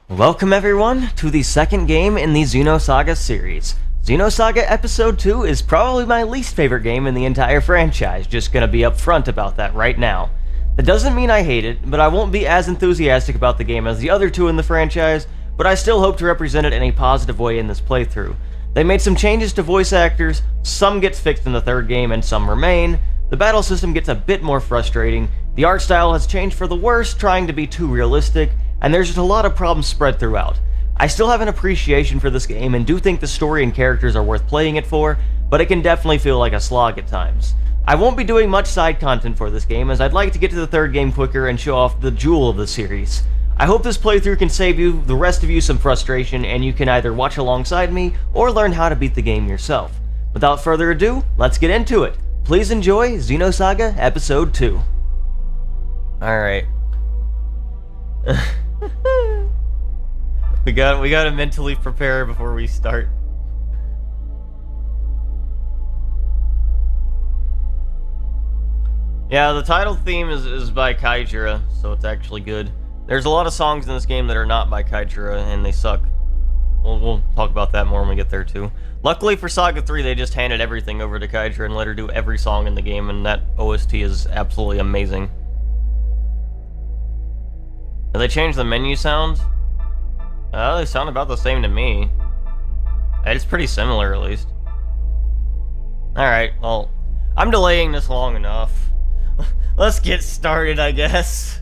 Welcome everyone to the second game in the Xenosaga series. Xenosaga Episode 2 is probably my least favorite game in the entire franchise, just gonna be upfront about that right now. That doesn't mean I hate it, but I won't be as enthusiastic about the game as the other two in the franchise, but I still hope to represent it in a positive way in this playthrough. They made some changes to voice actors, some gets fixed in the third game and some remain. The battle system gets a bit more frustrating, the art style has changed for the worse, trying to be too realistic, and there's just a lot of problems spread throughout. I still have an appreciation for this game and do think the story and characters are worth playing it for, but it can definitely feel like a slog at times. I won't be doing much side content for this game as I'd like to get to the third game quicker and show off the jewel of the series. I hope this playthrough can save you, the rest of you, some frustration and you can either watch alongside me or learn how to beat the game yourself. Without further ado, let's get into it. Please enjoy Xenosaga Episode 2. Alright. We gotta mentally prepare before we start. Yeah, the title theme is by Kaijira, so it's actually good. There's a lot of songs in this game that are not by Kaijira, and they suck. We'll talk about that more when we get there too. Luckily for Saga 3, they just handed everything over to Kaijira and let her do every song in the game, and that OST is absolutely amazing. Have they changed the menu sounds? They sound about the same to me. It's pretty similar, at least. Alright, well, I'm delaying this long enough. Let's get started, I guess.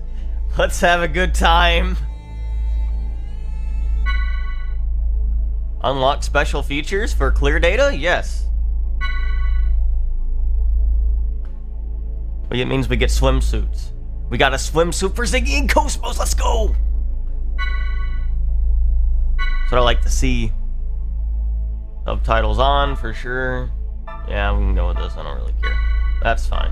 Let's have a good time. Unlock special features for clear data? Yes. It means we get swimsuits. We got a swimsuit for Ziggy and Cosmos, let's go! That's what I like to see. Subtitles on, for sure. Yeah, we can go with this, I don't really care. That's fine.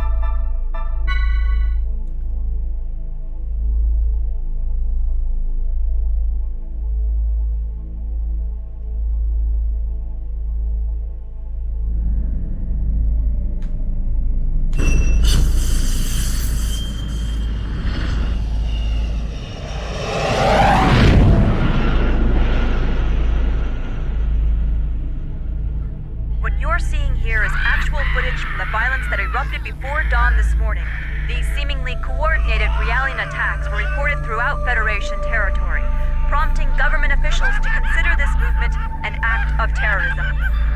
Before dawn this morning, these seemingly coordinated Realian attacks were reported throughout Federation territory, prompting government officials to consider this movement an act of terrorism.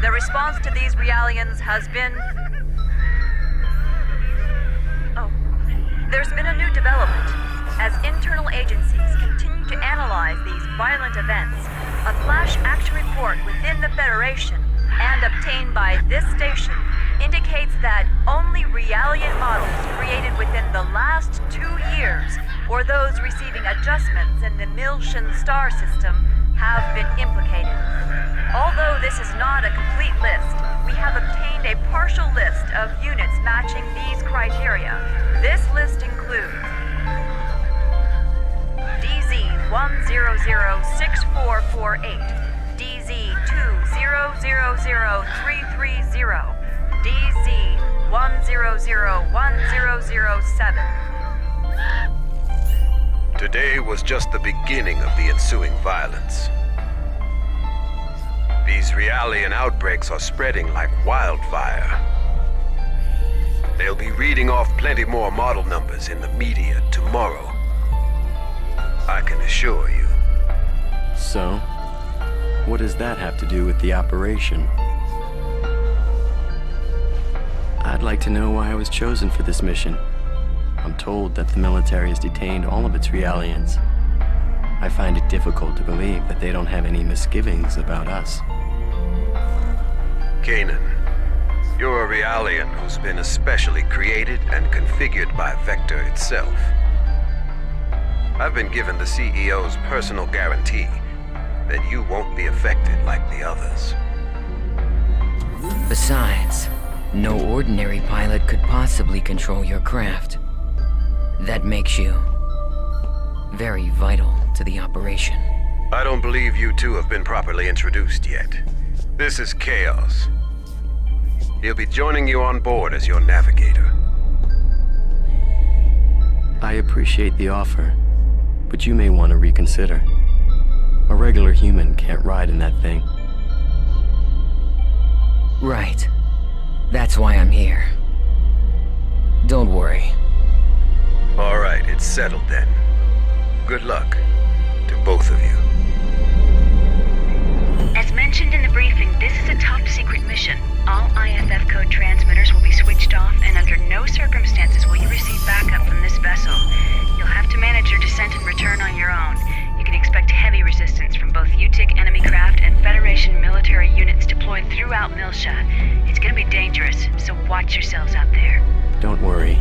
The response to these Realians has been... There's been a new development. As internal agencies continue to analyze these violent events, a flash action report within the Federation and obtained by this station indicates that only Realian models created within the last 2 years, or those receiving adjustments in the Milshan star system, have been implicated. Although this is not a complete list, we have obtained a partial list of units matching these criteria. This list includes DZ-1006448, DZ-2000330, DZ-1001007. Today was just the beginning of the ensuing violence. These Realian outbreaks are spreading like wildfire. They'll be reading off plenty more model numbers in the media tomorrow. I can assure you. So, what does that have to do with the operation? I'd like to know why I was chosen for this mission. I'm told that the military has detained all of its Realians. I find it difficult to believe that they don't have any misgivings about us. Kanan, you're a Realian who's been especially created and configured by Vector itself. I've been given the CEO's personal guarantee that you won't be affected like the others. Besides, no ordinary pilot could possibly control your craft. That makes you very vital to the operation. I don't believe you two have been properly introduced yet. This is Chaos. He'll be joining you on board as your navigator. I appreciate the offer, but you may want to reconsider. regular human can't ride in that thing. Right. That's why I'm here. Don't worry. All right, it's settled then. Good luck to both of you. As mentioned in the briefing, this is a top-secret mission. All IFF code transmitters will be switched off, and under no circumstances will you receive backup from this vessel. You'll have to manage your descent and return on your own. You can expect heavy resistance from both UTIC enemy craft and Federation military units deployed throughout Milsha. It's gonna be dangerous, so watch yourselves out there. Don't worry.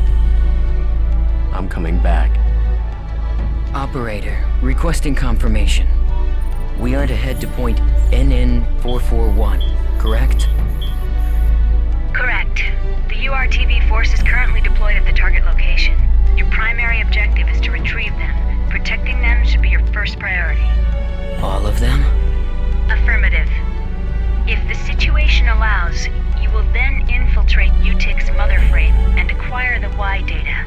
I'm coming back. Operator, requesting confirmation. We are to head to point NN441, correct? Correct. The URTV force is currently deployed at the target location. Your primary objective is to retrieve them. Protecting them should be your first priority. All of them? Affirmative. If the situation allows, you will then infiltrate UTIC's mother frame and acquire the Y data,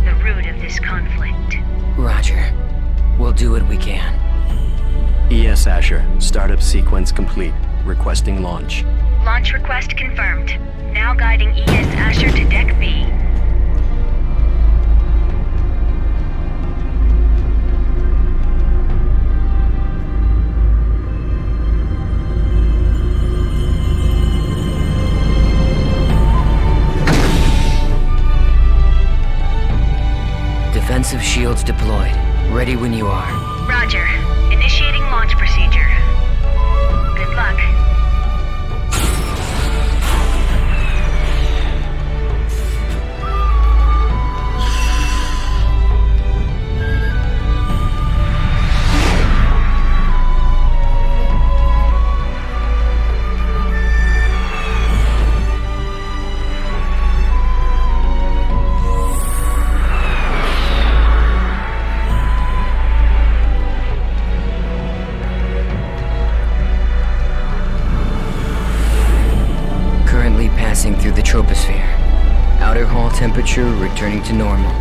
the root of this conflict. Roger. We'll do what we can. ES Asher, startup sequence complete. Requesting launch. Launch request confirmed. Now guiding ES Asher to Deck B. Defensive shields deployed. Ready when you are. Roger. Initiating launch procedure. Good luck. Passing through the troposphere. Outer hull temperature returning to normal.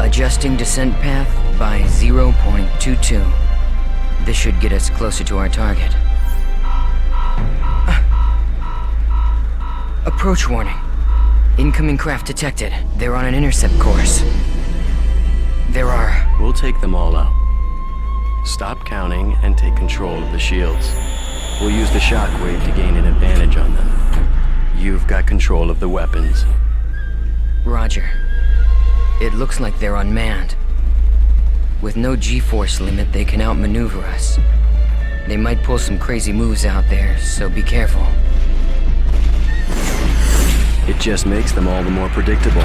Adjusting descent path by 0.22. This should get us closer to our target. Approach warning. Incoming craft detected. They're on an intercept course. There are... We'll take them all out. Stop counting and take control of the shields. We'll use the shockwave to gain an advantage on them. You've got control of the weapons. Roger. It looks like they're unmanned. With no G-force limit, they can outmaneuver us. They might pull some crazy moves out there, so be careful. It just makes them all the more predictable.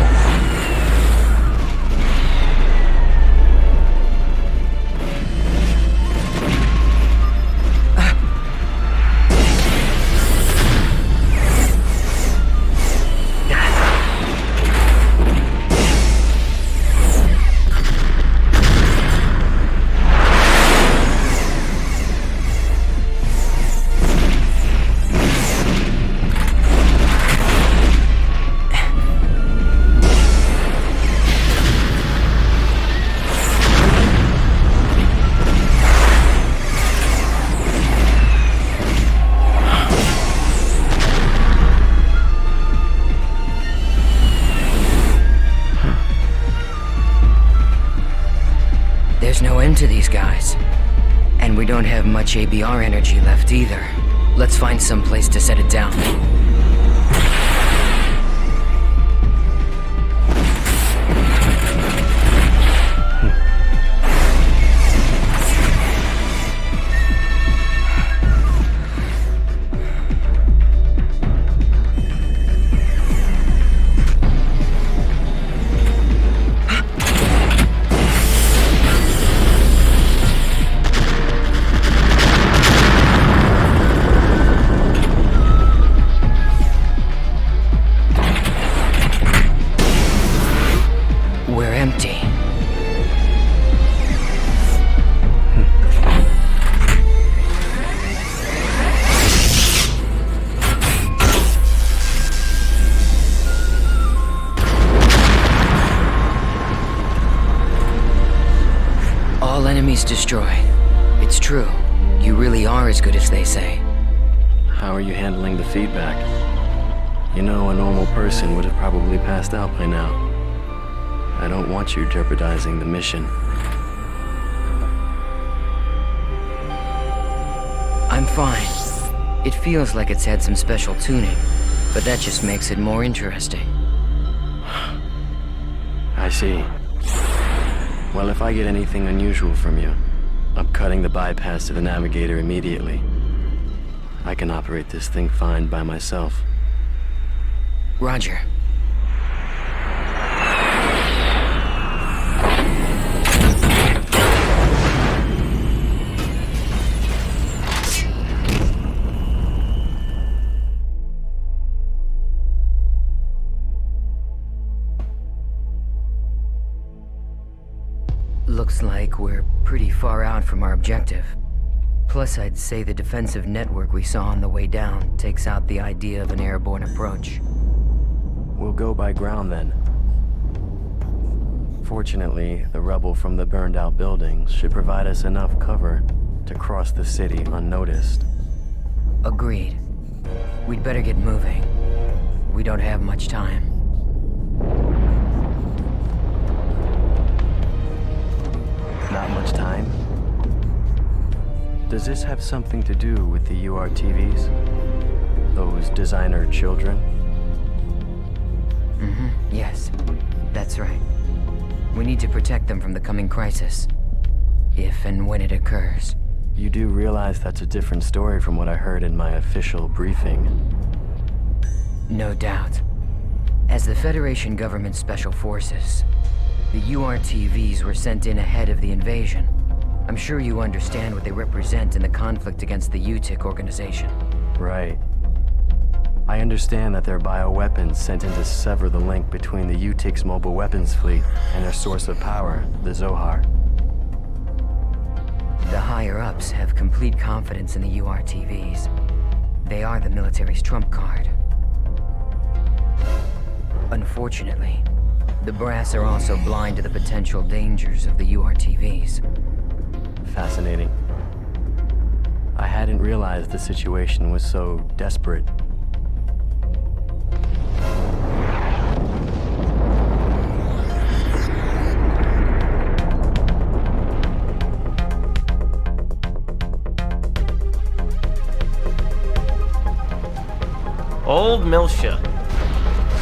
There's no end to these guys. And we don't have much ABR energy left either. Let's find some place to set it down. All enemies destroyed. It's true. You really are as good as they say. How are you handling the feedback? You know, a normal person would have probably passed out by now. I don't want you jeopardizing the mission. I'm fine. It feels like it's had some special tuning, but that just makes it more interesting. I see. Well, if I get anything unusual from you, I'm cutting the bypass to the navigator immediately. I can operate this thing fine by myself. Roger. Looks like we're pretty far out from our objective. Plus, I'd say the defensive network we saw on the way down takes out the idea of an airborne approach. We'll go by ground then. Fortunately, the rubble from the burned-out buildings should provide us enough cover to cross the city unnoticed. Agreed. We'd better get moving. We don't have much time. Not much time? Does this have something to do with the URTVs? Those designer children? Yes, that's right. We need to protect them from the coming crisis. If and when it occurs. You do realize that's a different story from what I heard in my official briefing. No doubt. As the Federation Government Special Forces, the URTVs were sent in ahead of the invasion. I'm sure you understand what they represent in the conflict against the UTIC organization. Right. I understand that they're bioweapons sent in to sever the link between the UTIC's mobile weapons fleet and their source of power, the Zohar. The higher-ups have complete confidence in the URTVs. They are the military's trump card. Unfortunately, the brass are also blind to the potential dangers of the URTVs. Fascinating. I hadn't realized the situation was so desperate. Old Miltia.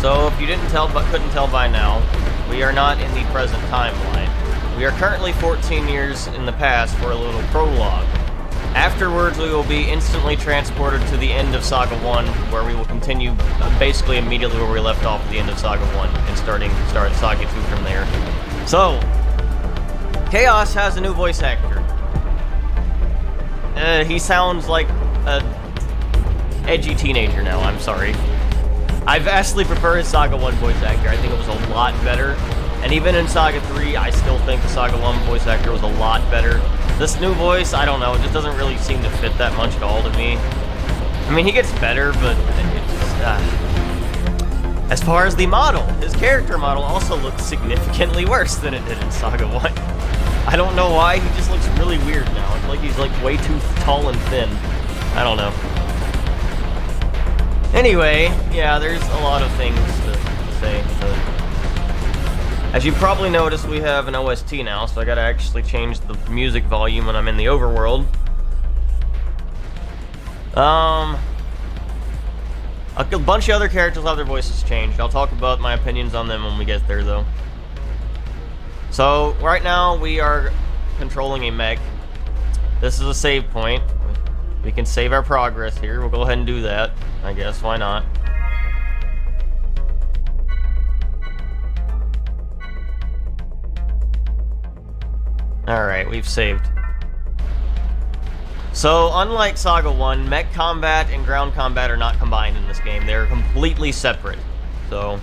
So, if you didn't tell but couldn't tell by now, we are not in the present timeline. We are currently 14 years in the past for a little prologue. Afterwards, we will be instantly transported to the end of Saga 1, where we will continue basically immediately where we left off at the end of Saga 1, and start Saga 2 from there. So, Chaos has a new voice actor. He sounds like a edgy teenager now, I'm sorry. I vastly prefer his Saga 1 voice actor. I think it was a lot better. And even in Saga 3, I still think the Saga 1 voice actor was a lot better. This new voice, I don't know, it just doesn't really seem to fit that much at all to me. I mean, he gets better, but it's as far as the model, his character model also looks significantly worse than it did in Saga 1. I don't know why, he just looks really weird now. It's like he's like way too tall and thin. I don't know. Anyway, yeah, there's a lot of things to say. But as you probably noticed, we have an OST now, so I gotta actually change the music volume when I'm in the overworld. A bunch of other characters have their voices changed. I'll talk about my opinions on them when we get there, though. So, right now, we are controlling a mech. This is a save point. We can save our progress here. We'll go ahead and do that, I guess. Why not? Alright, we've saved. So, unlike Saga 1, mech combat and ground combat are not combined in this game. They're completely separate. So,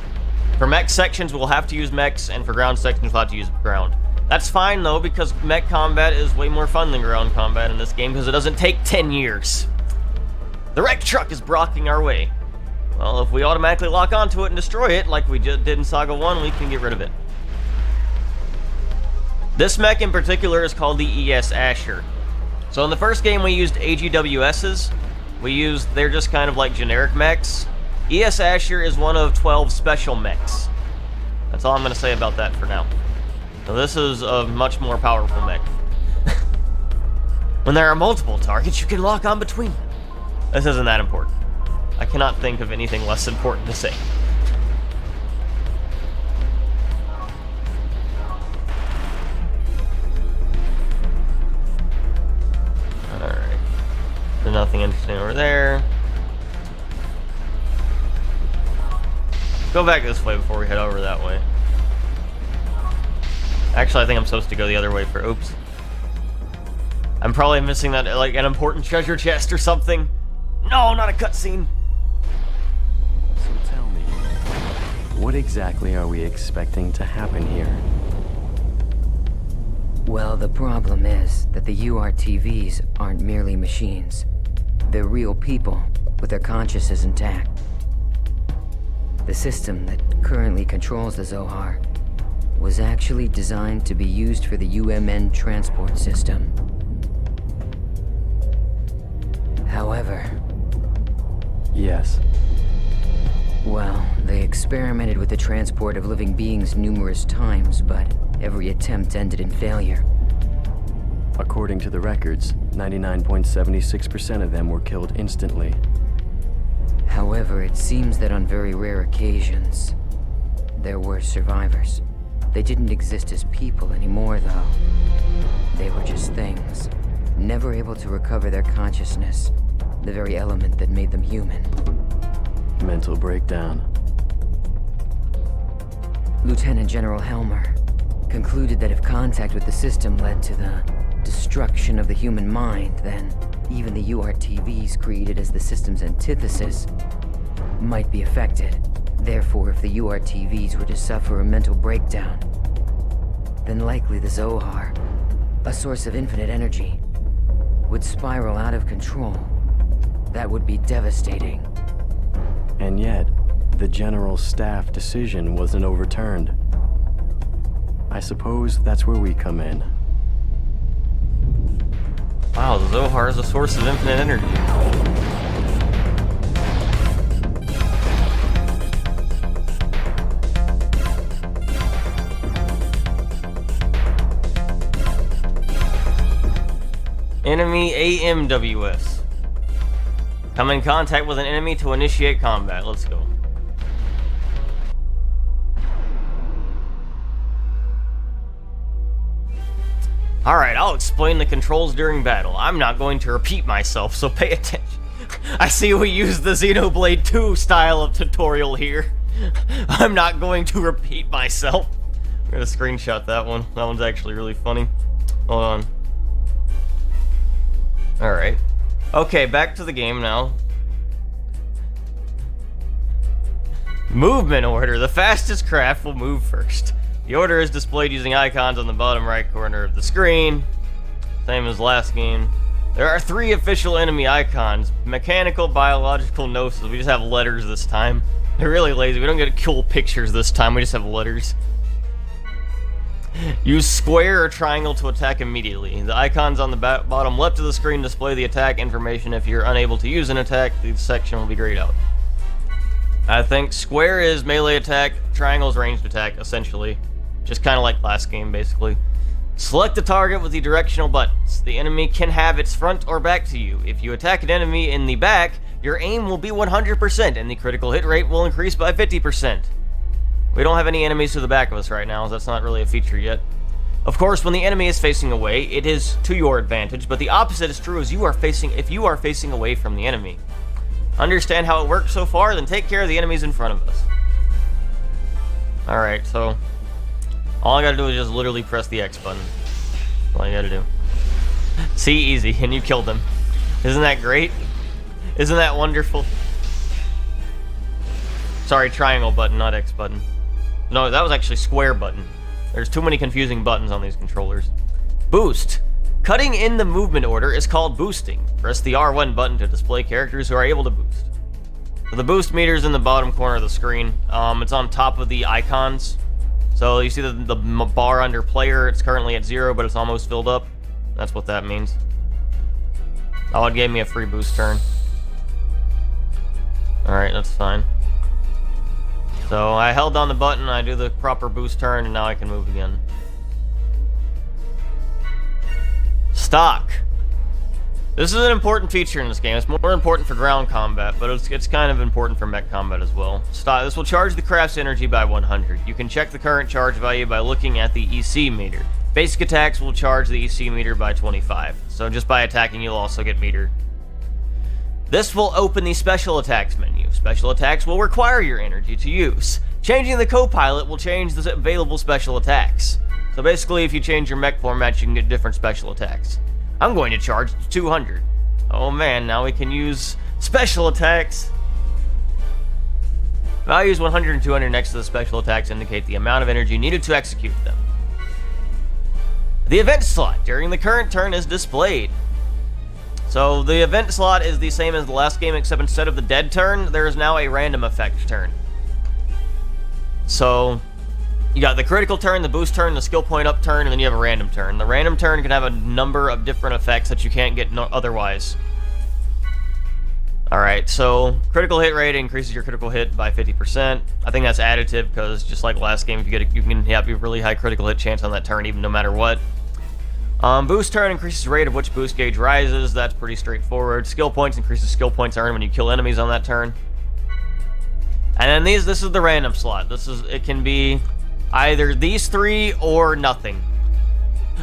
for mech sections, we'll have to use mechs, and for ground sections, we'll have to use ground. That's fine, though, because mech combat is way more fun than ground combat in this game, because it doesn't take 10 years. The wrecked truck is blocking our way. Well, if we automatically lock onto it and destroy it, like we just did in Saga 1, we can get rid of it. This mech in particular is called the ES Asher. So in the first game we used AGWSs. They're just kind of like generic mechs. ES Asher is one of 12 special mechs. That's all I'm going to say about that for now. So this is a much more powerful mech. When there are multiple targets, you can lock on between them. This isn't that important. I cannot think of anything less important to say. Alright. There's nothing interesting over there. Go back this way before we head over that way. Actually, I think I'm supposed to go the other way for... Oops. I'm probably missing that, like, an important treasure chest or something. No, not a cutscene. So tell me, what exactly are we expecting to happen here? Well, the problem is that the URTVs aren't merely machines. They're real people with their consciousness intact. The system that currently controls the Zohar was actually designed to be used for the UMN transport system. However... Yes. Well, they experimented with the transport of living beings numerous times, but every attempt ended in failure. According to the records, 99.76% of them were killed instantly. However, it seems that on very rare occasions, there were survivors. They didn't exist as people anymore, though. They were just things, never able to recover their consciousness, the very element that made them human. Mental breakdown. Lieutenant General Helmer concluded that if contact with the system led to the destruction of the human mind, then even the URTVs created as the system's antithesis might be affected. Therefore, if the URTVs were to suffer a mental breakdown, then likely the Zohar, a source of infinite energy, would spiral out of control. That would be devastating. And yet, the General Staff decision wasn't overturned. I suppose that's where we come in. Wow, the Zohar is a source of infinite energy. Enemy AMWS. Come in contact with an enemy to initiate combat. Let's go. Alright, I'll explain the controls during battle. I'm not going to repeat myself, so pay attention. I see we use the Xenoblade 2 style of tutorial here. I'm not going to repeat myself. I'm gonna screenshot that one. That one's actually really funny. Hold on. Alright. Okay, back to the game now. Movement order. The fastest craft will move first. The order is displayed using icons on the bottom right corner of the screen. Same as last game. There are 3 official enemy icons. Mechanical, biological, gnosis. We just have letters this time. They're really lazy. We don't get cool pictures this time. We just have letters. Use square or triangle to attack immediately. The icons on the bottom left of the screen display the attack information. If you're unable to use an attack, the section will be grayed out. I think square is melee attack, triangle is ranged attack, essentially. Just kind of like last game, basically. Select the target with the directional buttons. The enemy can have its front or back to you. If you attack an enemy in the back, your aim will be 100% and the critical hit rate will increase by 50%. We don't have any enemies to the back of us right now, so that's not really a feature yet. Of course, when the enemy is facing away, it is to your advantage, but the opposite is true if you are facing away from the enemy. Understand how it works so far, then take care of the enemies in front of us. Alright, so all I gotta do is just literally press the X button. That's all I gotta do. See, easy, and you killed them. Isn't that great? Isn't that wonderful? Sorry, triangle button, not X button. No, that was actually square button. There's too many confusing buttons on these controllers. Boost. Cutting in the movement order is called boosting. Press the R1 button to display characters who are able to boost. So the boost meter is in the bottom corner of the screen. It's on top of the icons. So you see the bar under player, it's currently at 0, but it's almost filled up. That's what that means. Oh, it gave me a free boost turn. Alright, that's fine. So I held down the button, I do the proper boost turn, and now I can move again. Stock. This is an important feature in this game. It's more important for ground combat, but it's kind of important for mech combat as well. Stock. This will charge the craft's energy by 100. You can check the current charge value by looking at the EC meter. Basic attacks will charge the EC meter by 25. So just by attacking, you'll also get meter. This will open the special attacks menu. Special attacks will require your energy to use. Changing the co-pilot will change the available special attacks. So basically, if you change your mech format, you can get different special attacks. I'm going to charge to 200. Oh man, now we can use special attacks. Values 100 and 200 next to the special attacks indicate the amount of energy needed to execute them. The event slot during the current turn is displayed. So the event slot is the same as the last game, except instead of the dead turn, there is now a random effect turn. So you got the critical turn, the boost turn, the skill point up turn, and then you have a random turn. The random turn can have a number of different effects that you can't get otherwise. Alright, so critical hit rate increases your critical hit by 50%. I think that's additive because just like last game, if you can have a really high critical hit chance on that turn, even no matter what. Boost turn increases the rate of which boost gauge rises. That's pretty straightforward. Skill points increases skill points earned when you kill enemies on that turn. And then this is the random slot. It can be either these three or nothing.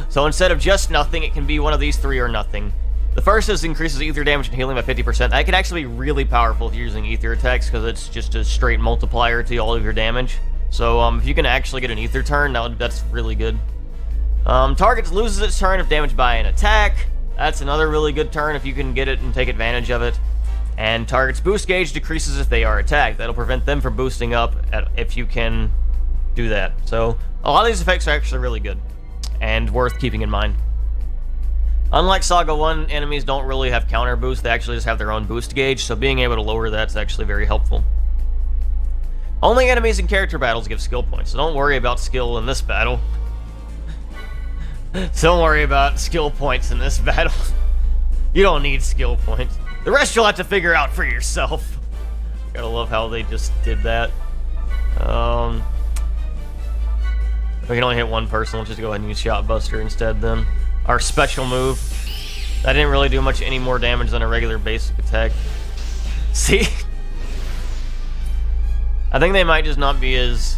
So instead of just nothing, it can be one of these three or nothing. The first is increases ether damage and healing by 50%. That can actually be really powerful if you're using ether attacks because it's just a straight multiplier to all of your damage. So if you can actually get an ether turn, that's really good. Target loses its turn if damaged by an attack. That's another really good turn if you can get it and take advantage of it. And target's boost gauge decreases if they are attacked. That'll prevent them from boosting up if you can do that. So a lot of these effects are actually really good and worth keeping in mind. Unlike Saga 1, enemies don't really have counter boost. They actually just have their own boost gauge, so being able to lower that's actually very helpful. Only enemies in character battles give skill points, so don't worry about skill in this battle. So don't worry about skill points in this battle. You don't need skill points. The rest you'll have to figure out for yourself. Gotta love how they just did that. We can only hit one person. Let's just go ahead and use Shot Buster instead then. Our special move. That didn't really do much any more damage than a regular basic attack. See? I think they might just not be as...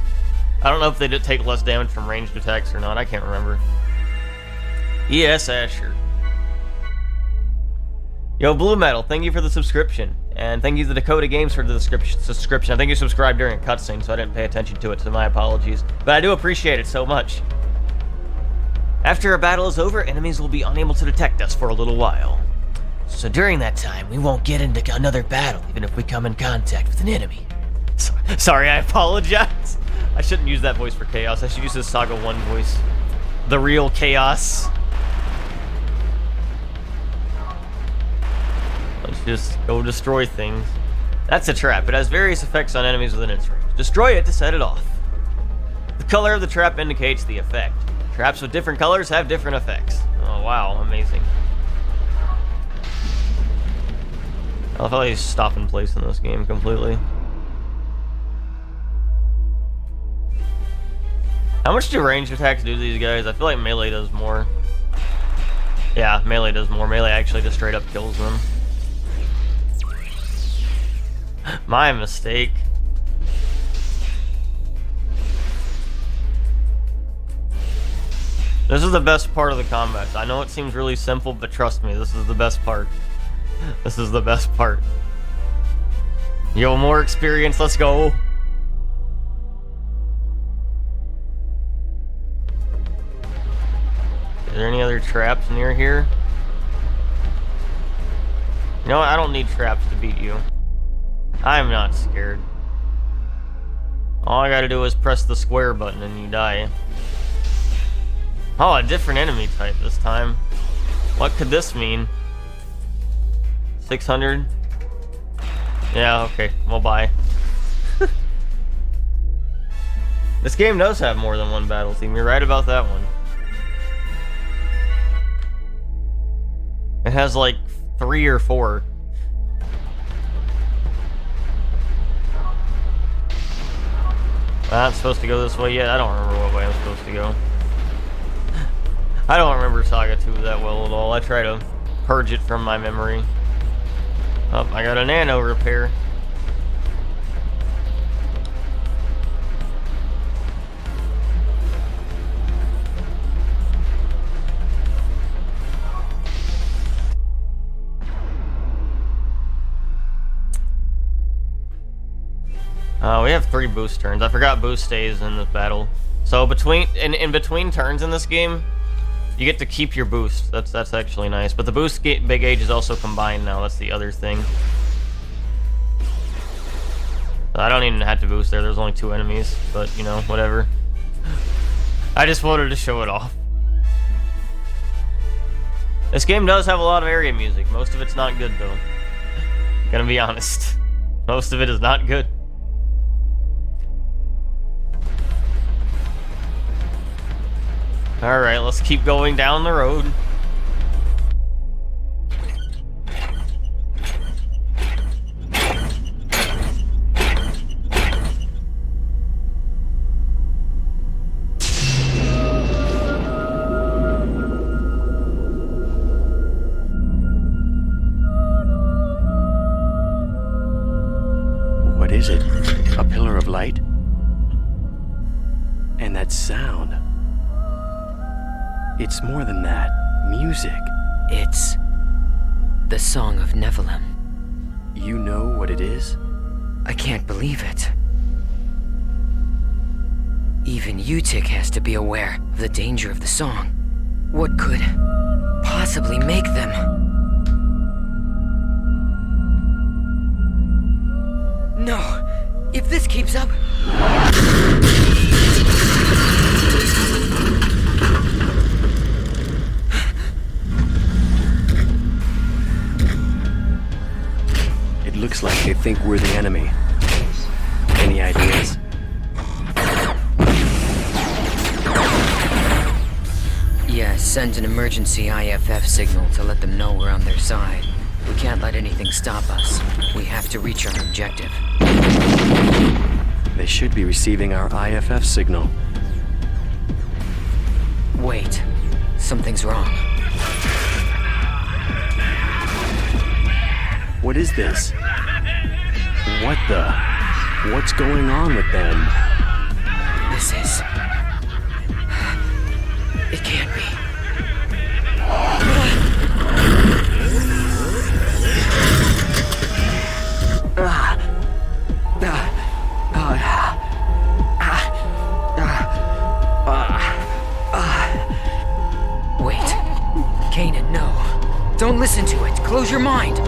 I don't know if they did take less damage from ranged attacks or not. I can't remember. Yes, Asher. Yo, Blue Metal, thank you for the subscription. And thank you to Dakota Games for the subscription. I think you subscribed during a cutscene, so I didn't pay attention to it, so my apologies. But I do appreciate it so much. After a battle is over, enemies will be unable to detect us for a little while. So during that time, we won't get into another battle, even if we come in contact with an enemy. Sorry, I apologize. I shouldn't use that voice for Chaos. I should use the Saga 1 voice. The real Chaos. Let's just go destroy things. That's a trap. It has various effects on enemies within its range. Destroy it to set it off. The color of the trap indicates the effect. Traps with different colors have different effects. Oh wow, amazing. I love how they stop in place in this game completely. How much do ranged attacks do to these guys? I feel like melee does more. Yeah, melee does more. Melee actually just straight up kills them. My mistake. This is the best part of the combat. I know it seems really simple, but trust me, this is the best part. This is the best part. Yo, more experience, let's go. Is there any other traps near here? You know what? I don't need traps to beat you. I'm not scared. All I gotta do is press the square button and you die. Oh, a different enemy type this time. What could this mean? 600? Yeah, okay. Well, bye. This game does have more than one battle theme. You're right about that one. It has like 3 or 4. I'm not supposed to go this way yet. I don't remember what way I'm supposed to go. I don't remember Saga 2 that well at all. I try to purge it from my memory. Oh, I got a nano repair. We have 3 boost turns. I forgot boost stays in this battle. So in between turns in this game, you get to keep your boost. That's actually nice. But the boost big gauge is also combined now. That's the other thing. So I don't even have to boost there. There's only 2 enemies, but you know, whatever. I just wanted to show it off. This game does have a lot of area music. Most of it's not good though. Gonna be honest. Most of it is not good. Alright, let's keep going down the road. What is it? A pillar of light? And that sound. It's more than that. Music. It's the Song of Nephilim. You know what it is? I can't believe it. Even Utik has to be aware of the danger of the song. What could possibly make them? No! If this keeps up... It looks like they think we're the enemy. Any ideas? Yeah, send an emergency IFF signal to let them know we're on their side. We can't let anything stop us. We have to reach our objective. They should be receiving our IFF signal. Wait, something's wrong. What is this? What the? What's going on with them? This is... It can't be. Wait. Kanan, no. Don't listen to it. Close your mind.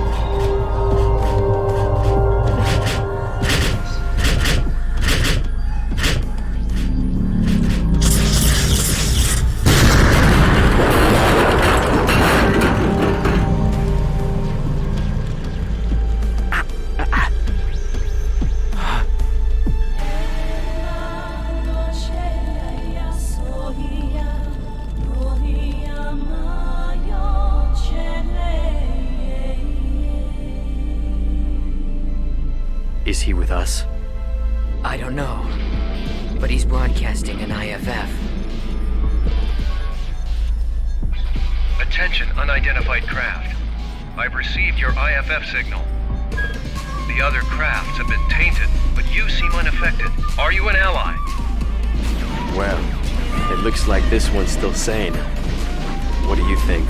Is he with us? I don't know. But he's broadcasting an IFF. Attention, unidentified craft. I've received your IFF signal. The other crafts have been tainted, but you seem unaffected. Are you an ally? Well, it looks like this one's still sane. What do you think?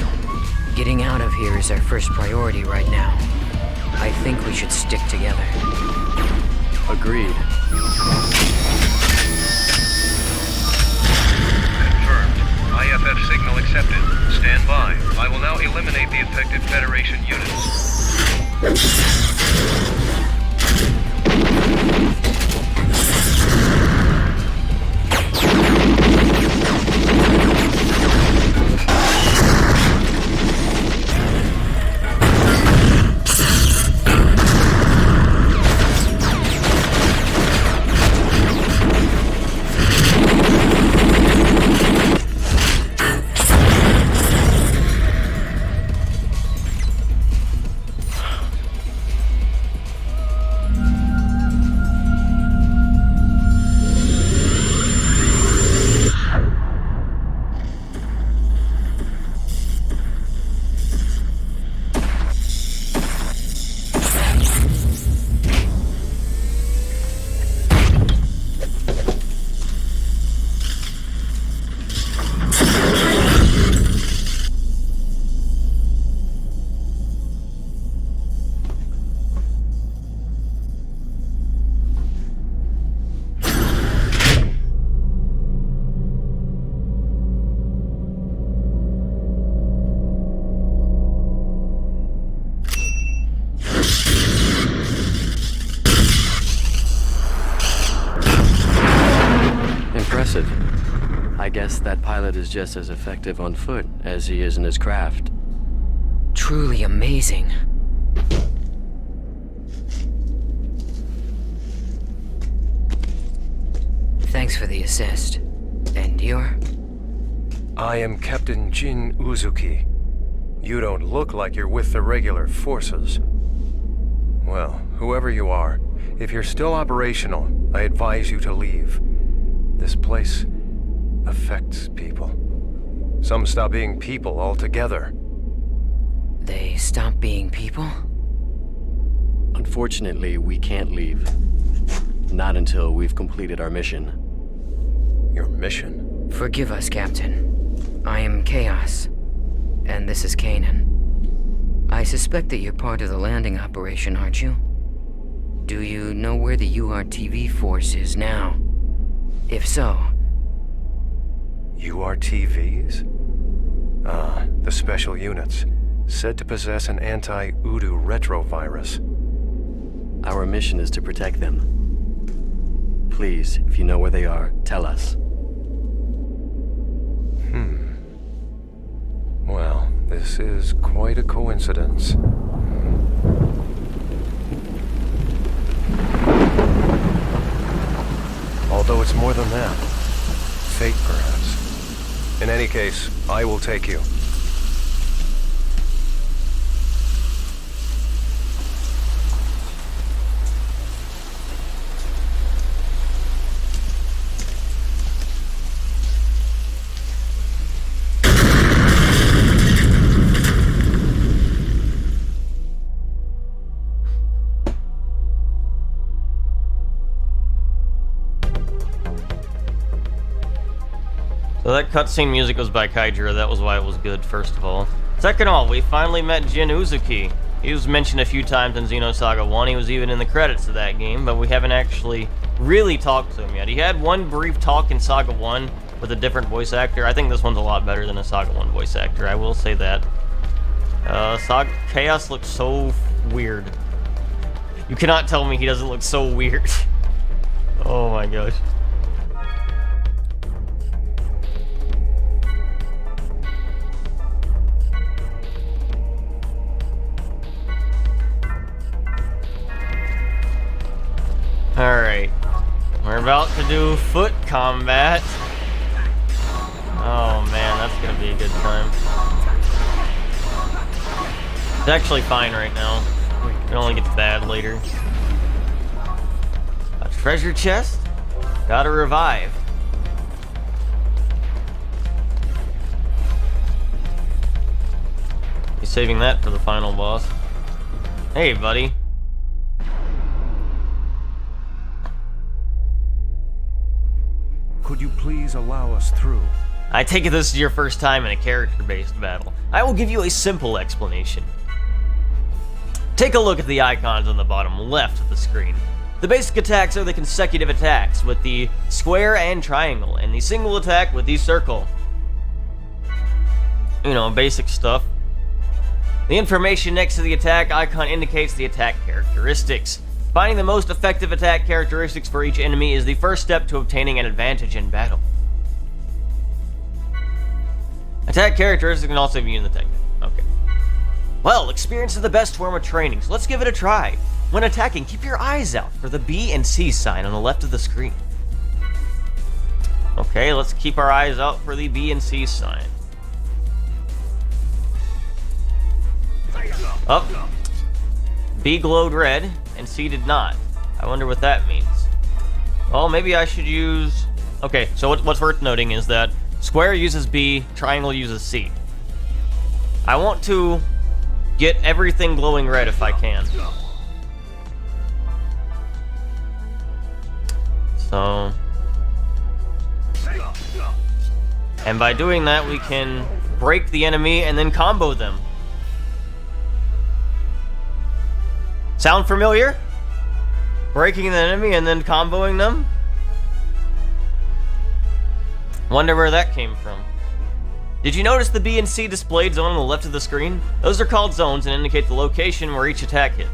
Getting out of here is our first priority right now. I think we should stick together. Agreed. Confirmed. IFF signal accepted. Stand by. I will now eliminate the affected Federation units. guess that pilot is just as effective on foot as he is in his craft. Truly amazing. Thanks for the assist. And you're? I am Captain Jin Uzuki. You don't look like you're with the regular forces. Well, whoever you are, if you're still operational, I advise you to leave. This place affects people. Some stop being people altogether. They stop being people? Unfortunately, we can't leave. Not until we've completed our mission. Your mission? Forgive us, Captain. I am Chaos, and this is Kanan. I suspect that you're part of the landing operation, aren't you? Do you know where the URTV force is now? If so... URTVs? Ah, the special units, said to possess an anti-Udu retrovirus. Our mission is to protect them. Please, if you know where they are, tell us. Well, this is quite a coincidence. Although it's more than that. Fate, perhaps. In any case, I will take you. So that cutscene music was by Kaijura, that was why it was good, first of all. Second of all, we finally met Jin Uzuki. He was mentioned a few times in Xenosaga 1, he was even in the credits of that game, but we haven't actually really talked to him yet. He had one brief talk in Saga 1 with a different voice actor. I think this one's a lot better than a Saga 1 voice actor, I will say that. Saga Chaos looks so weird. You cannot tell me he doesn't look so weird. Oh my gosh. Alright, we're about to do foot combat. Oh man, that's gonna be a good time. It's actually fine right now. It only gets bad later. A treasure chest? Gotta revive. He's saving that for the final boss. Hey, buddy. Could you please allow us through? I take it this is your first time in a character-based battle. I will give you a simple explanation. Take a look at the icons on the bottom left of the screen. The basic attacks are the consecutive attacks with the square and triangle, and the single attack with the circle. You know, basic stuff. The information next to the attack icon indicates the attack characteristics. Finding the most effective attack characteristics for each enemy is the first step to obtaining an advantage in battle. Attack characteristics can also be used in the tech. Okay. Well, experience is the best form of training, so let's give it a try. When attacking, keep your eyes out for the B and C sign on the left of the screen. Okay, let's keep our eyes out for the B and C sign. Up. B glowed red, and C did not. I wonder what that means. Well, maybe I should use... Okay, so what's worth noting is that square uses B, triangle uses C. I want to get everything glowing red if I can. So... And by doing that, we can break the enemy and then combo them. Sound familiar? Breaking the enemy and then comboing them? Wonder where that came from. Did you notice the B and C displayed zone on the left of the screen? Those are called zones and indicate the location where each attack hit.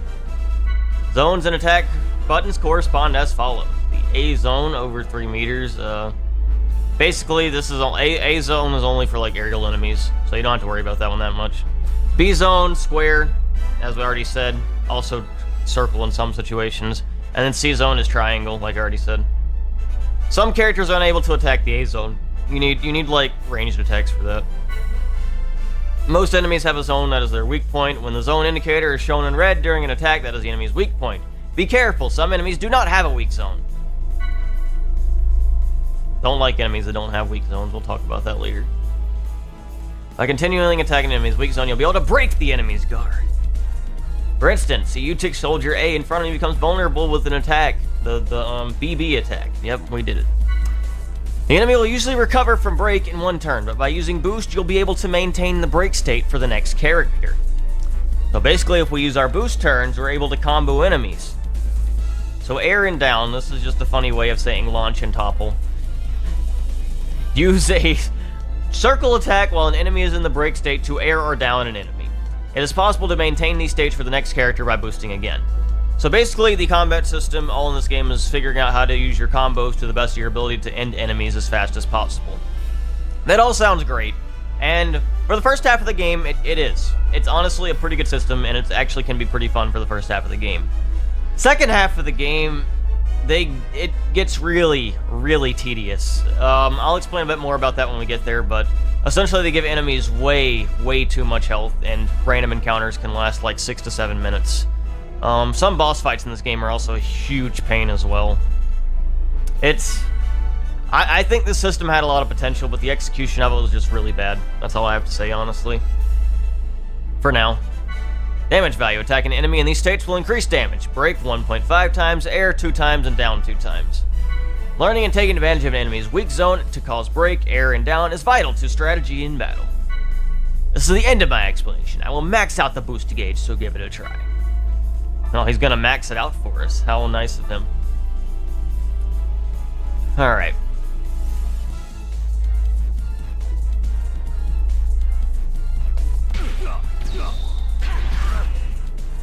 Zones and attack buttons correspond as follows. The A zone over 3 meters, Basically, this is A zone is only for like aerial enemies, so you don't have to worry about that one that much. B zone, square, as we already said, also circle in some situations, and then C zone is triangle, like I already said. Some characters are unable to attack the A zone. You need like ranged attacks for that. Most enemies have a zone that is their weak point. When the zone indicator is shown in red during an attack, that is the enemy's weak point. Be careful, some enemies do not have a weak zone. Don't like enemies that don't have weak zones, we'll talk about that later. By continually attacking an enemy's weak zone, you'll be able to break the enemy's guard. For instance, a UTIC soldier A in front of you becomes vulnerable with an attack, the BB attack. Yep, we did it. The enemy will usually recover from break in one turn, but by using boost, you'll be able to maintain the break state for the next character. So basically, if we use our boost turns, we're able to combo enemies. So air and down, this is just a funny way of saying launch and topple. Use a circle attack while an enemy is in the break state to air or down an enemy. It is possible to maintain these states for the next character by boosting again. So basically, the combat system all in this game is figuring out how to use your combos to the best of your ability to end enemies as fast as possible. That all sounds great, and for the first half of the game, it is. It's honestly a pretty good system, and it actually can be pretty fun for the first half of the game. Second half of the game, it gets really, really tedious. I'll explain a bit more about that when we get there, but essentially they give enemies way, way too much health, and random encounters can last like 6 to 7 minutes. Some boss fights in this game are also a huge pain as well. I think this system had a lot of potential, but the execution of it was just really bad. That's all I have to say, honestly. For now. Damage value. Attack an enemy in these states will increase damage. Break 1.5 times, air 2 times, and down 2 times. Learning and taking advantage of an enemy's weak zone to cause break, air, and down is vital to strategy in battle. This is the end of my explanation. I will max out the boost gauge, so give it a try. Oh, he's gonna max it out for us. How nice of him. Alright.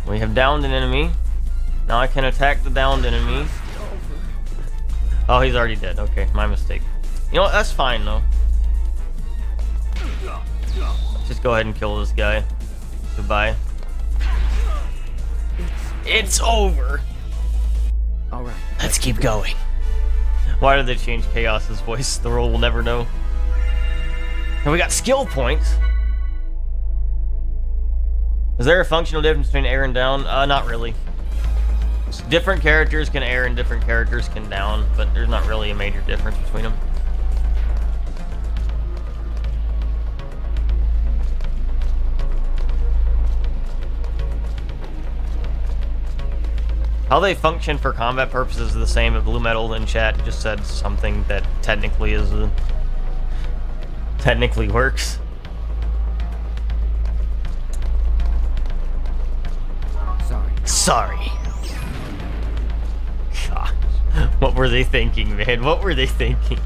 We have downed an enemy. Now I can attack the downed enemy. Oh, he's already dead. Okay, my mistake. You know what? That's fine, though. Let's just go ahead and kill this guy. Goodbye. It's over. All right. Let's keep going. Why did they change Chaos's voice? The role will never know. And we got skill points. Is there a functional difference between air and down? Not really. Different characters can air and different characters can down, but there's not really a major difference between them. How they function for combat purposes is the same, but Blue Metal in chat just said something that technically works. Sorry. Gosh. What were they thinking, man? What were they thinking?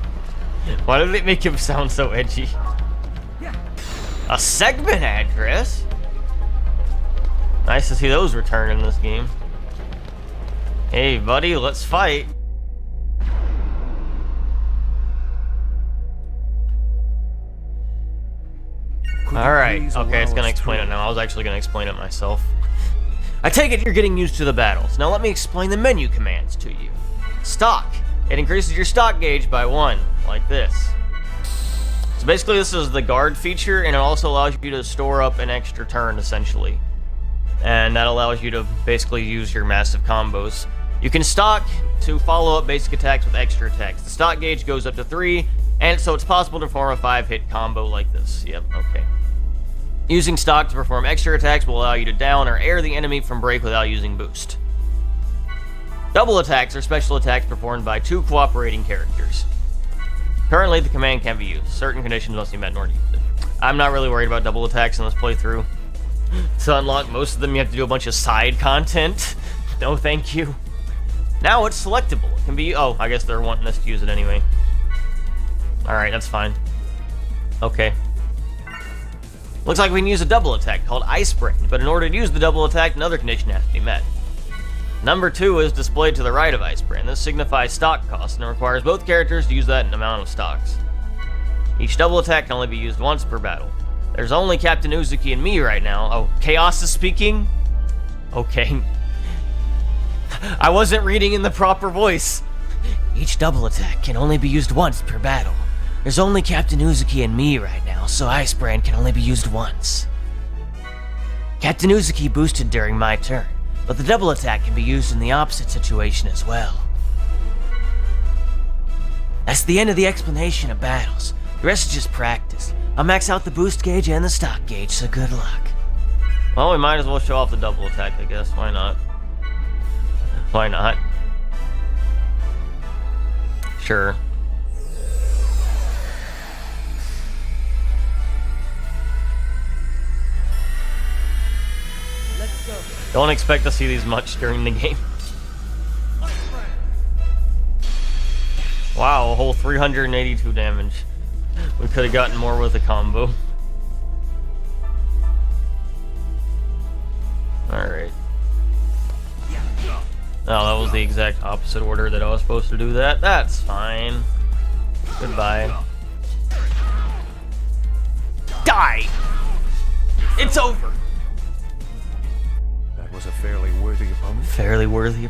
Why did they make him sound so edgy? A segment address? Nice to see those return in this game. Hey, buddy, let's fight. Alright, okay, it's gonna explain it now. I was actually gonna explain it myself. I take it you're getting used to the battles. Now let me explain the menu commands to you. Stock. It increases your stock gauge by 1, like this. So basically this is the guard feature, and it also allows you to store up an extra turn, essentially. And that allows you to basically use your massive combos. You can stock to follow up basic attacks with extra attacks. The stock gauge goes up to 3, and so it's possible to perform a 5-hit combo like this. Yep, okay. Using stock to perform extra attacks will allow you to down or air the enemy from break without using boost. Double attacks are special attacks performed by 2 cooperating characters. Currently, the command can't be used. Certain conditions must be met in order to use it. I'm not really worried about double attacks in this playthrough. To unlock most of them, you have to do a bunch of side content. No, thank you. Now it's selectable. It can be... Oh, I guess they're wanting us to use it anyway. Alright, that's fine. Okay. Looks like we can use a double attack called Ice Brain, but in order to use the double attack, another condition has to be met. Number 2 is displayed to the right of Ice Brain. This signifies stock cost, and it requires both characters to use that amount of stocks. Each double attack can only be used once per battle. There's only Captain Uzuki and me right now. Oh, Chaos is speaking? Okay. I wasn't reading in the proper voice. Each double attack can only be used once per battle. There's only Captain Uzuki and me right now, so Ice Brand can only be used once. Captain Uzuki boosted during my turn, but the double attack can be used in the opposite situation as well. That's the end of the explanation of battles. The rest is just practice. I'll max out the boost gauge and the stock gauge, so good luck. Well, we might as well show off the double attack, I guess. Why not? Why not? Sure. Let's go. Don't expect to see these much during the game. Wow, a whole 382 damage. We could have gotten more with a combo. Alright. Oh, that was the exact opposite order that I was supposed to do that. That's fine. Goodbye. Die! It's over! That was a fairly worthy opponent. Fairly worthy.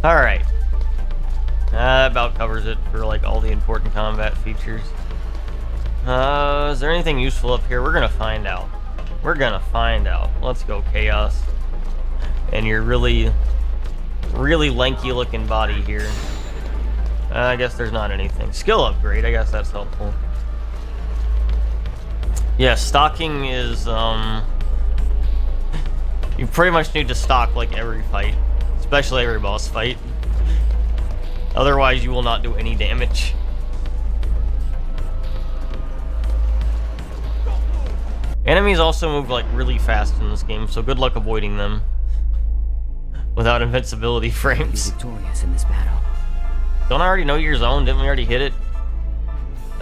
Alright. That about covers it for like all the important combat features. Is there anything useful up here? We're gonna find out. We're gonna find out. Let's go, Chaos. And your really lanky looking body here. I guess there's not anything. Skill upgrade, I guess that's helpful. Yeah, stocking is, you pretty much need to stock like every fight. Especially every boss fight. Otherwise, you will not do any damage. Enemies also move like really fast in this game, so good luck avoiding them without invincibility frames. Be victorious in this battle. Don't I already know your zone? Didn't we already hit it?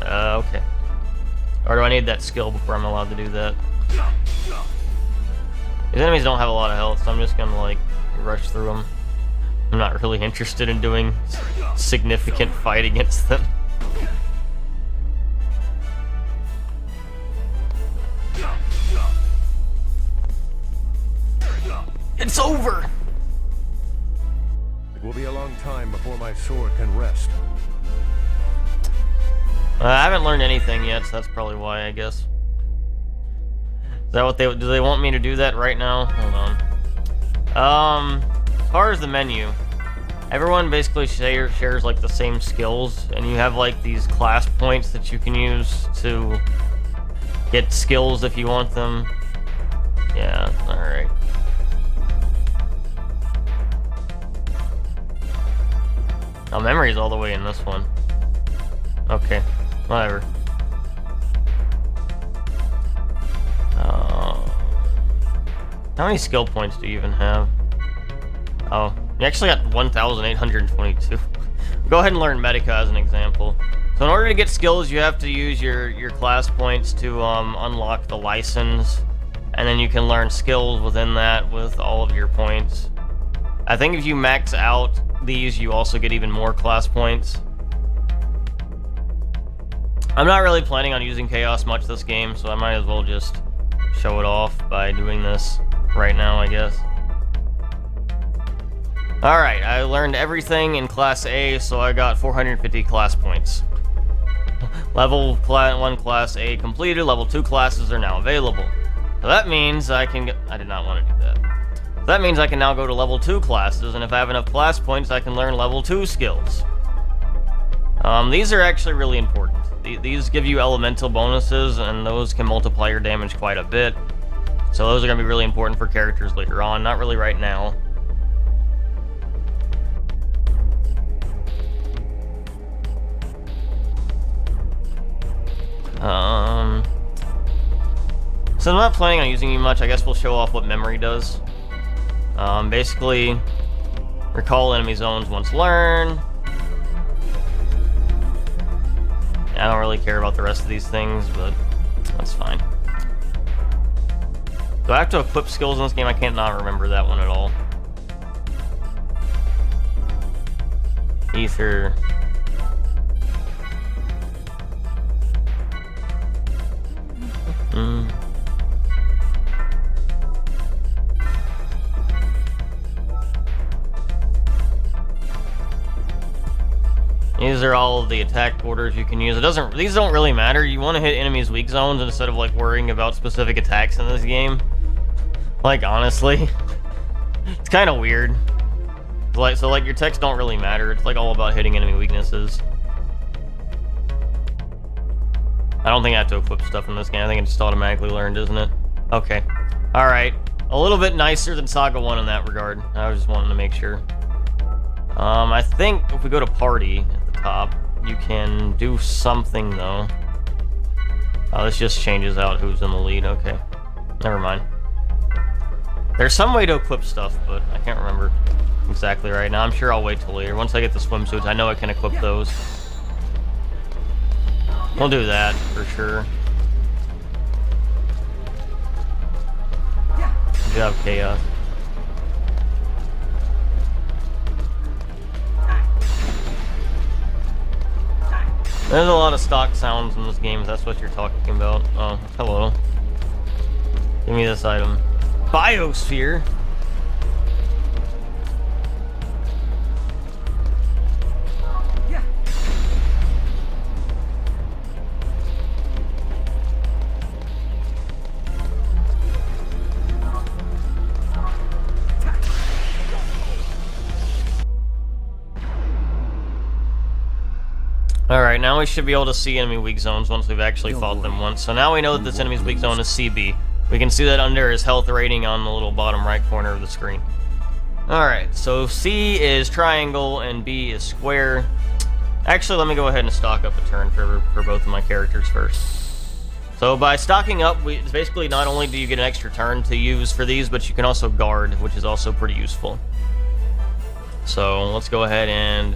Okay. Or do I need that skill before I'm allowed to do that? These enemies don't have a lot of health, so I'm just gonna like rush through them. I'm not really interested in doing significant fight against them. It's over! It will be a long time before my sword can rest. I haven't learned anything yet, so that's probably why, I guess. Is that what do they want me to do that right now? Hold on. As far as the menu, everyone basically shares like the same skills, and you have like these class points that you can use to get skills if you want them. Yeah, alright. Oh, memory's all the way in this one. Okay, whatever. How many skill points do you even have? Oh, you actually got 1,822. Go ahead and learn Medica as an example. So in order to get skills, you have to use your class points to unlock the license, and then you can learn skills within that with all of your points. I think if you max out these, you also get even more class points. I'm not really planning on using Chaos much this game, so I might as well just show it off by doing this right now, I guess. Alright, I learned everything in Class A, so I got 450 class points. Level 1 Class A completed, Level 2 classes are now available. So that means I can get... I did not want to do that. So that means I can now go to Level 2 classes, and if I have enough class points, I can learn Level 2 skills. These are actually really important. These give you elemental bonuses, and those can multiply your damage quite a bit. So those are going to be really important for characters later on, not really right now. So I'm not planning on using you much. I guess we'll show off what memory does. Basically, recall enemy zones once learned. I don't really care about the rest of these things, but that's fine. Do I have to equip skills in this game? I can't not remember that one at all. Ether. These are all of the attack orders you can use. These don't really matter. You want to hit enemies' weak zones instead of like worrying about specific attacks in this game. Like honestly, it's kind of weird. So like your techs don't really matter. It's like all about hitting enemy weaknesses. I don't think I have to equip stuff in this game. I think it's just automatically learned, isn't it? Okay. Alright. A little bit nicer than Saga 1 in that regard. I was just wanting to make sure. I think if we go to party at the top, you can do something though. Oh, this just changes out who's in the lead. Okay. Never mind. There's some way to equip stuff, but I can't remember exactly right now. I'm sure I'll wait till later. Once I get the swimsuits, I know I can equip those. We'll do that for sure. Good job, Chaos. There's a lot of stock sounds in this game, if that's what you're talking about. Oh, hello. Give me this item. Biosphere? Alright, now we should be able to see enemy weak zones once we've actually fought them once. So now we know that this enemy's weak zone is CB. We can see that under his health rating on the little bottom right corner of the screen. Alright, so C is triangle and B is square. Actually, let me go ahead and stock up a turn for both of my characters first. So by stocking up, it's basically not only do you get an extra turn to use for these, but you can also guard, which is also pretty useful. So let's go ahead and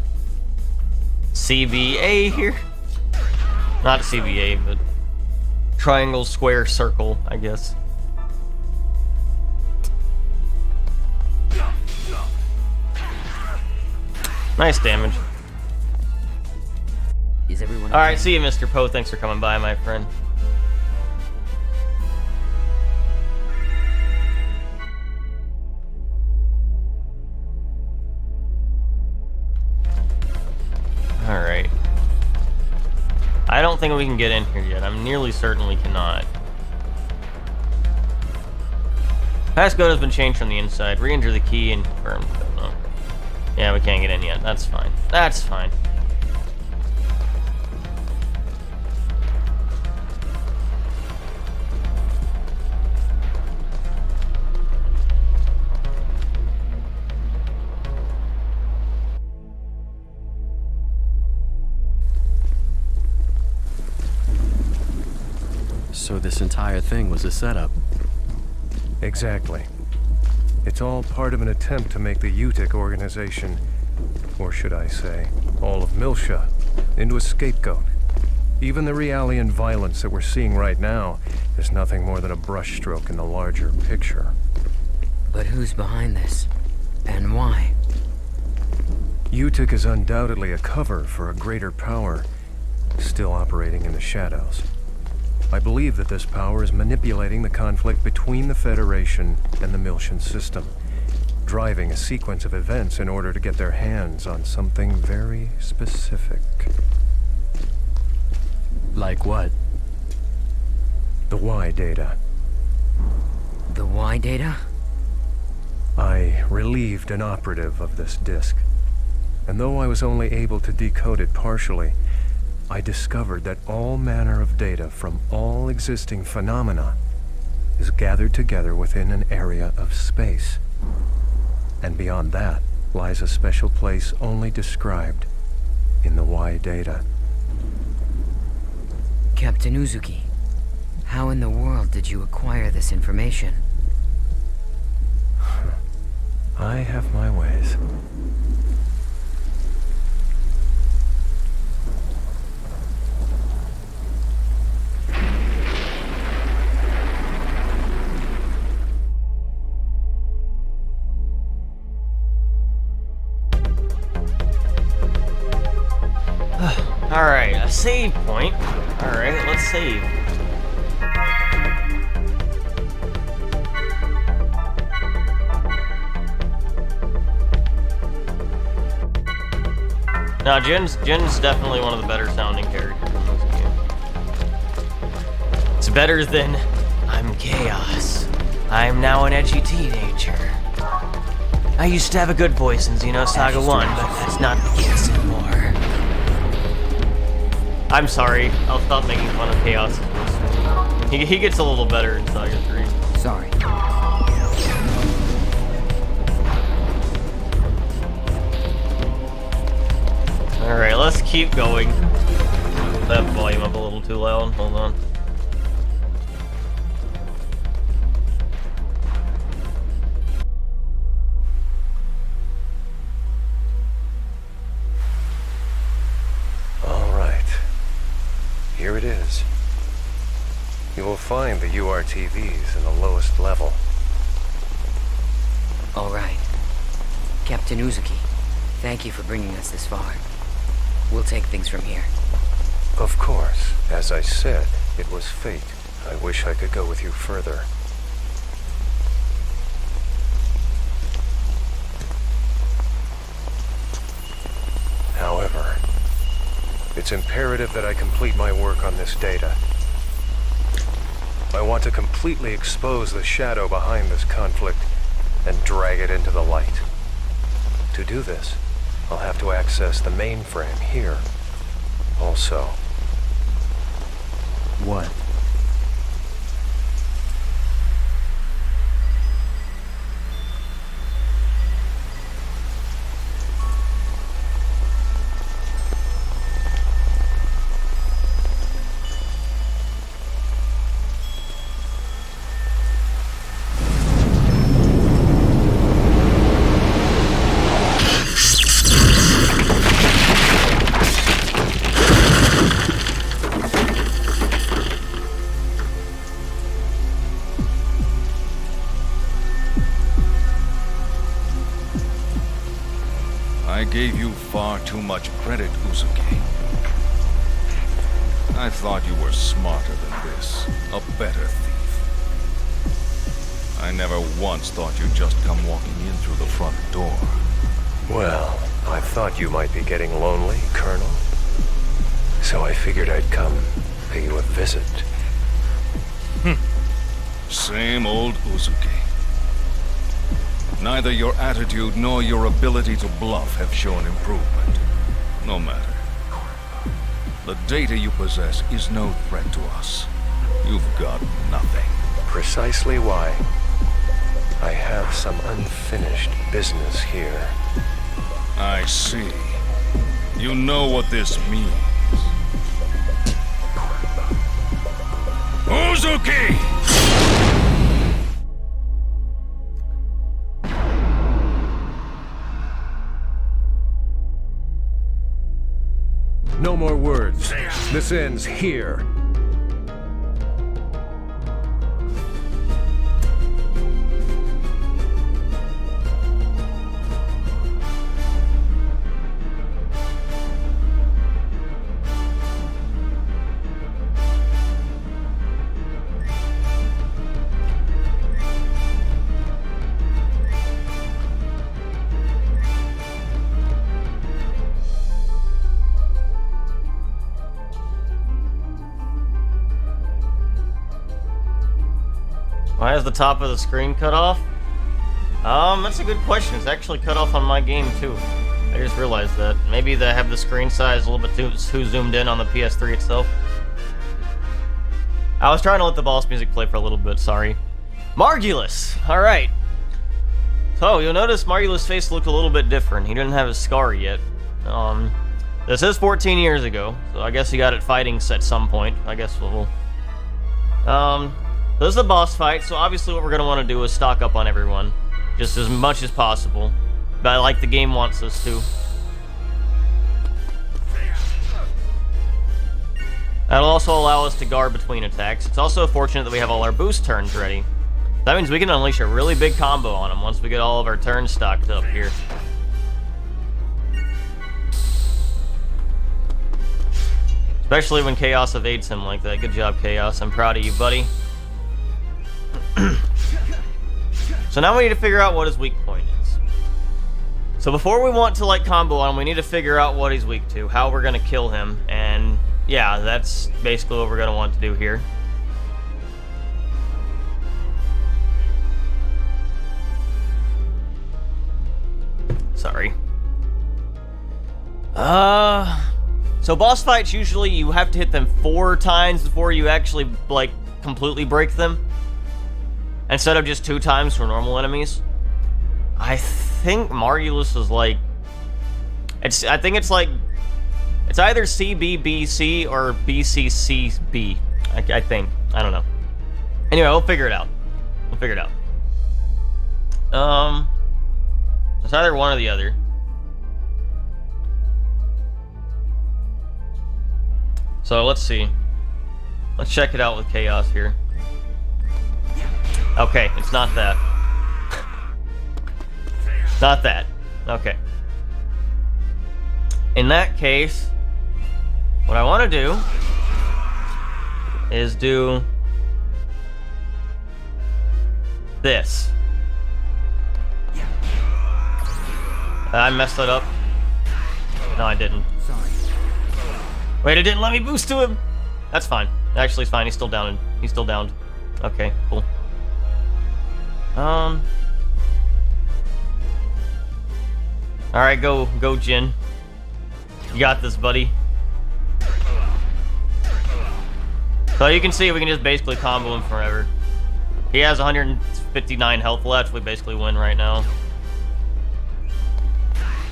CBA here. Not CBA, but triangle, square, circle, I guess. Nice damage. Is everyone Alright, okay? see you, Mr. Poe. Thanks for coming by, my friend. Alright. I don't think we can get in here yet. I'm nearly certain we cannot. Passcode has been changed from the inside. Re-enter the key and confirm. Oh. Yeah, we can't get in yet. That's fine. That's fine. So this entire thing was a setup. Exactly. It's all part of an attempt to make the UTIC organization, or should I say, all of Miltia, into a scapegoat. Even the Realian violence that we're seeing right now is nothing more than a brushstroke in the larger picture. But who's behind this? And why? UTIC is undoubtedly a cover for a greater power, still operating in the shadows. I believe that this power is manipulating the conflict between the Federation and the Miltian system, driving a sequence of events in order to get their hands on something very specific. Like what? The Y data. The Y data? I relieved an operative of this disk, and though I was only able to decode it partially, I discovered that all manner of data from all existing phenomena is gathered together within an area of space. And beyond that lies a special place only described in the Y data. Captain Uzuki, how in the world did you acquire this information? I have my ways. Alright, a save point. Alright, let's save. Now, Jin's definitely one of the better sounding characters in this game. It's better than I'm chaos. I'm now an edgy teenager. I used to have a good voice in Xenosaga 1, but that's not the case anymore. I'm sorry, I'll stop making fun of Chaos. He gets a little better in Saga 3. Sorry. Alright, let's keep going. That volume up a little too loud. Hold on. Alright. Here it is. You will find the URTVs in the lowest level. All right. Captain Uzuki, thank you for bringing us this far. We'll take things from here. Of course. As I said, it was fate. I wish I could go with you further. However, it's imperative that I complete my work on this data. I want to completely expose the shadow behind this conflict and drag it into the light. To do this, I'll have to access the mainframe here. Also. What? I gave you far too much credit, Uzuki. I thought you were smarter than this, a better thief. I never once thought you'd just come walking in through the front door. Well, I thought you might be getting lonely, Colonel. So I figured I'd come pay you a visit. Same old Uzuki. Neither your attitude nor your ability to bluff have shown improvement. No matter. The data you possess is no threat to us. You've got nothing. Precisely why I have some unfinished business here. I see. You know what this means. Uzuki! No more words. This ends here. Why is the top of the screen cut off? That's a good question. It's actually cut off on my game too. I just realized that. Maybe they have the screen size a little bit too zoomed in on the PS3 itself. I was trying to let the boss music play for a little bit, sorry. Margulis! Alright. So, you'll notice Margulis' face looked a little bit different. He didn't have his scar yet. This is 14 years ago, so I guess he got it fighting at some point. I guess we'll... This is the boss fight, so obviously what we're going to want to do is stock up on everyone. Just as much as possible. But like the game wants us to. That'll also allow us to guard between attacks. It's also fortunate that we have all our boost turns ready. That means we can unleash a really big combo on them once we get all of our turns stocked up here. Especially when Chaos evades him like that. Good job, Chaos. I'm proud of you, buddy. So now we need to figure out what his weak point is. So before we want to, like, combo on him, we need to figure out what he's weak to, how we're going to kill him, and yeah, that's basically what we're going to want to do here. Sorry. So boss fights, usually you have to hit them 4 times before you actually, like, completely break them. Instead of just 2 times for normal enemies. I think Margulis is like... I think it's like... It's either CBBC or BCCB. I think. I don't know. Anyway, we'll figure it out. We'll figure it out. It's either one or the other. So let's see. Let's check it out with Chaos here. Okay, it's not that. Not that. Okay. In that case, what I want to do is do this. I messed that up. No, I didn't. Wait, it didn't let me boost to him. That's fine. Actually, it's fine. He's still down. He's still downed. Okay, cool. All right, go, Jin. You got this, buddy. So you can see we can just basically combo him forever. He has 159 health left. We basically win right now.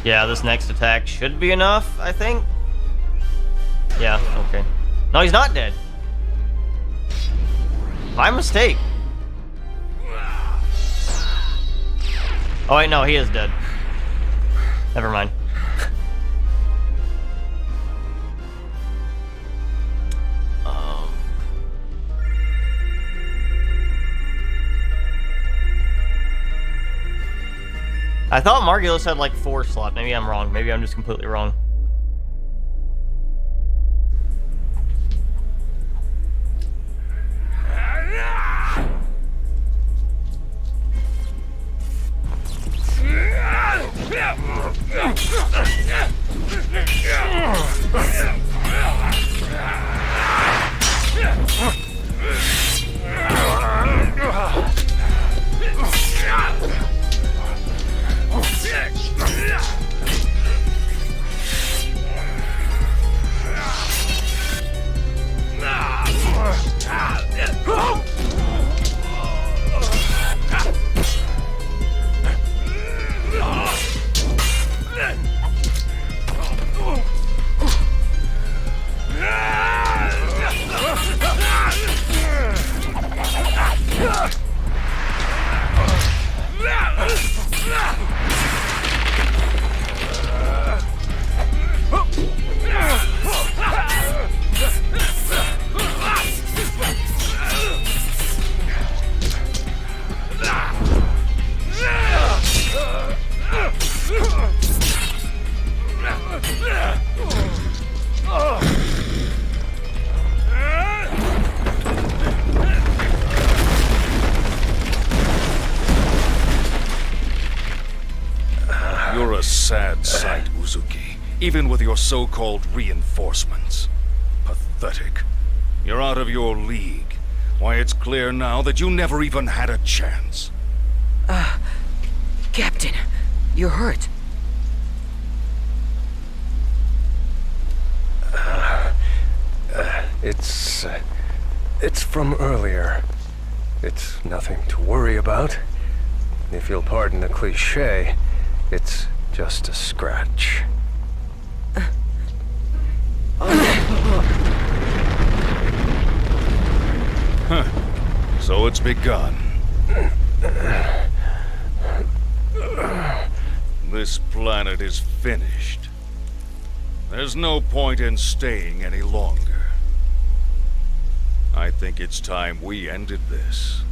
Yeah, this next attack should be enough, I think. Yeah, okay. No, he's not dead. My mistake. Oh wait, no, he is dead. Never mind. I thought Margulis had like 4 slots. Maybe I'm wrong. Maybe I'm just completely wrong. You're a sad sight, Uzuki, even with your so-called reinforcements. Pathetic. You're out of your league. Why, it's clear now that you never even had a chance. Captain, you're hurt. It's from earlier. It's nothing to worry about. If you'll pardon the cliché, it's just a scratch. Huh. So it's begun. This planet is finished. There's no point in staying any longer. I think it's time we ended this.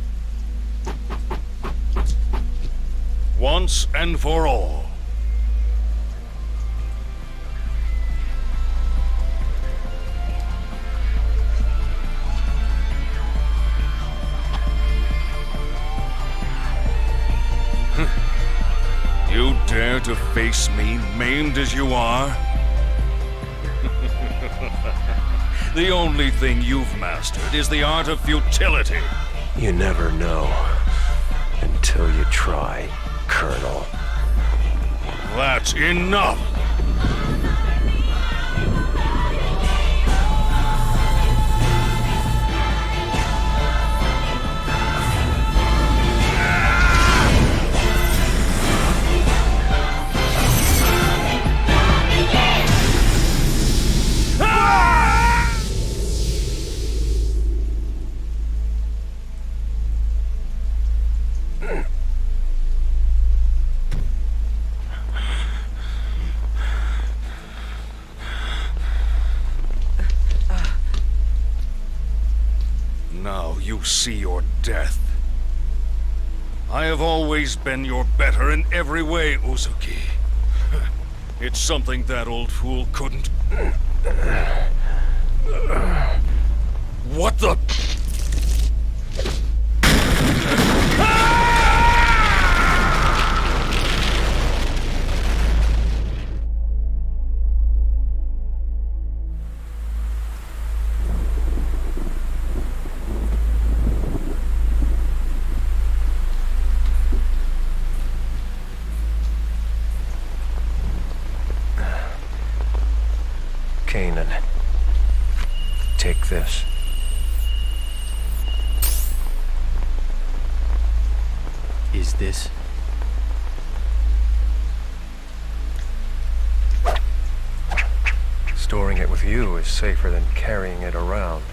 Once and for all. face me, maimed as you are? The only thing you've mastered is the art of futility. You never know until you try, Colonel. That's enough! Now you see your death. I have always been your better in every way, Uzuki. It's something that old fool couldn't... What the... Kanan, take this. Is this? Storing it with you is safer than carrying it around.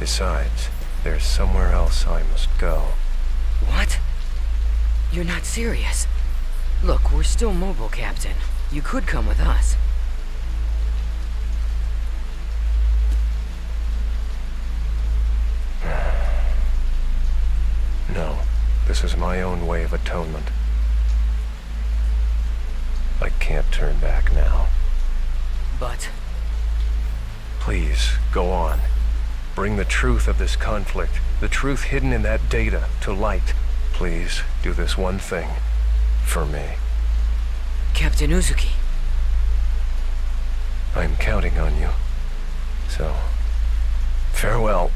Besides, there's somewhere else I must go. What? You're not serious. Look, we're still mobile, Captain. You could come with us. No, this is my own way of atonement. I can't turn back now. But... Please, go on. Bring the truth of this conflict, the truth hidden in that data, to light. Please, do this one thing. For me. Captain Uzuki. I'm counting on you. So, farewell.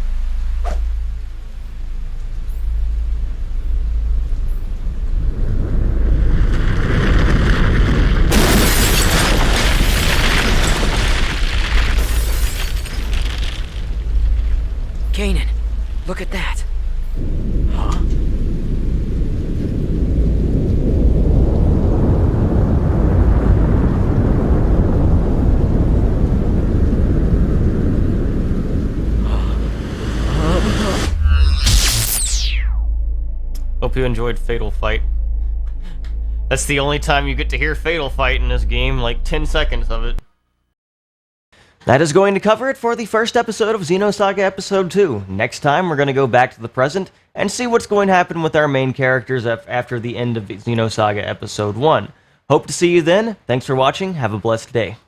Kanan, look at that. Huh? Hope you enjoyed Fatal Fight. That's the only time you get to hear Fatal Fight in this game, like 10 seconds of it. That is going to cover it for the first episode of Xenosaga Episode 2. Next time, we're going to go back to the present and see what's going to happen with our main characters after the end of Xenosaga Episode 1. Hope to see you then. Thanks for watching. Have a blessed day.